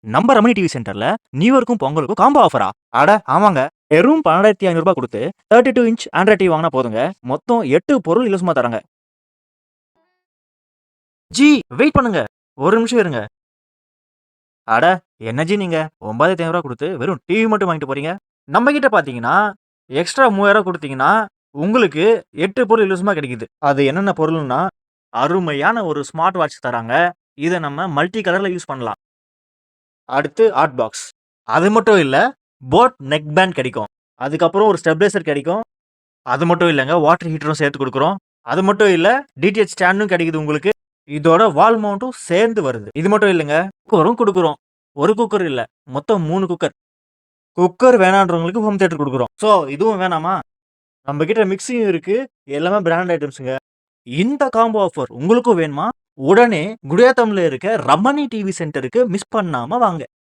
நம்ம ரமணி டிவி சென்டர்ல new இயருக்கும் பொங்கலுக்கும் combo ஆஃபரா? அட ஆமாங்க. வெறும் 12,500 குடுத்து 32 இன்ச் ஆண்ட்ராய்ட் டிவி வாங்குனா போதுங்க. மொத்தம் 8 பொருள் இலவசமா தராங்க. ஜி வெயிட் பண்ணுங்க. ஒரு நிமிஷம் இருங்க. அட என்ன ஜி நீங்க 9,500 குடுத்து வெறும் டிவி மட்டும் வாங்கிட்டு போறீங்க? நம்ம கிட்ட பாத்தீங்கன்னா, எக்ஸ்ட்ரா 3000 குடுத்தீங்கன்னா, உங்களுக்கு 8 பொருள் இலவசமா கிடைக்குது. அது என்னென்ன பொருள்னா, அருமையான ஒரு ஸ்மார்ட் வாட்ச் தராங்க. இத நம்ம மல்டி கலர்ல யூஸ் பண்ணலாம். அடுத்து ஹாட் பாக்ஸ். அது மட்டும் இல்ல, போட் நெக் பேண்ட் கிடைக்கும். அதுக்கப்புறம் ஒரு ஸ்டெபிலைசர் கிடைக்கும். அது மட்டும் இல்லங்க, வாட்டர் ஹீட்டரும் சேர்த்து குடுக்குறோம். அது மட்டும் இல்ல, டிடிஹெச் ஸ்டாண்டும் கிடைக்குது உங்களுக்கு. இதோட வால் மவுண்ட்டும் சேர்ந்து வருது. இது மட்டும் இல்லங்க, குக்கரும் குடுக்குறோம். ஒரு குக்கர் இல்ல, மொத்தம் 3 குக்கர். குக்கர் வேணான்றவங்களுக்கு ஹோம் தியேட்டர் குடுக்குறோம். சோ இதுவும் வேணாமா? நம்ம கிட்ட மிக்ஸியும் இருக்கு. எல்லாமே பிராண்ட் ஐட்டம்ஸ்ங்க. இந்த காம்போ ஆஃபர் உங்களுக்கும் வேணுமா? உடனே குடியாத்தம்ல இருக்க ரமணி டிவி சென்டருக்கு மிஸ் பண்ணாம வாங்க.